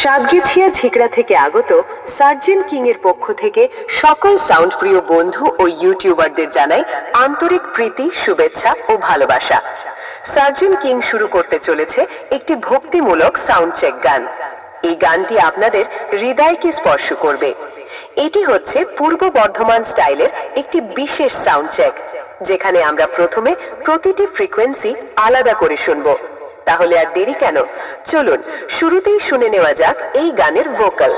সাতগেছিয়া ঝিকড়া থেকে আগত sergeant king এর পক্ষ থেকে সকল সাউন্ড প্রিয় বন্ধু ও ইউটিউবারদের জানাই আন্তরিক প্রীতি, শুভেচ্ছা ও ভালোবাসা। সার্জেন্ট কিং শুরু করতে চলেছে একটি ভক্তিমূলক সাউন্ড চেক গান। এই গানটি আপনাদের হৃদয়কে স্পর্শ করবে। এটি হচ্ছে পূর্ব বর্ধমান স্টাইলের একটি বিশেষ সাউন্ড চেক, যেখানে আমরা প্রথমে প্রতিটি ফ্রিকোয়েন্সি আলাদা করে শুনবো। তাহলে আর দেরি কেন, চলুন শুরুতেই শুনে নেওয়া যাক এই গানের ভোকাল।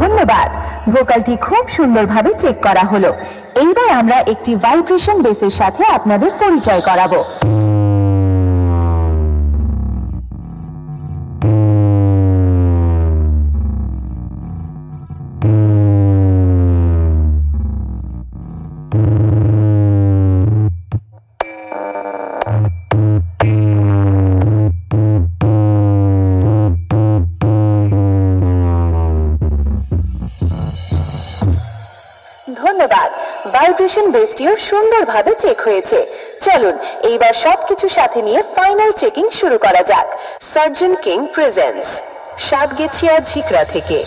ধন্যবাদ, ভোকালটি খুব সুন্দরভাবে চেক করা হলো। এইবার আমরা একটি ভাইব্রেশন বেসের সাথে আপনাদের পরিচয় করাবো। ধন্যবাদ, ভাইব্রেশন বেসটিও সুন্দরভাবে চেক হয়েছে। চলুন এইবার সবকিছু সাথে নিয়ে ফাইনাল চেকিং শুরু করা যাক। Sergeant king presents Satgachia Jhikra থেকে।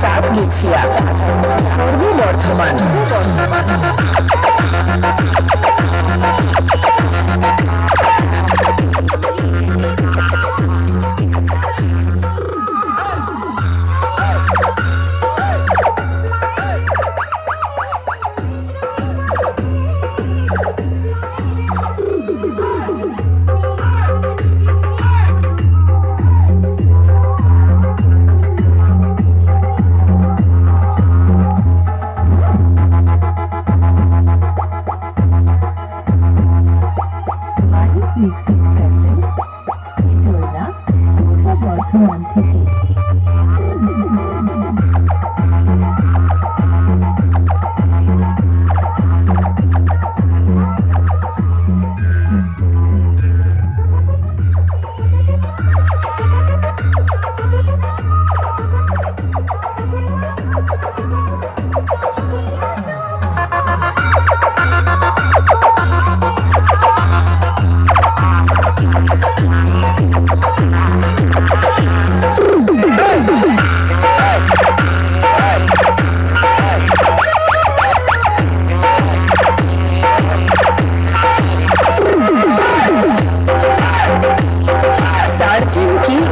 সাতগেছিয়া, পূর্ব বর্ধমান। Sergeant king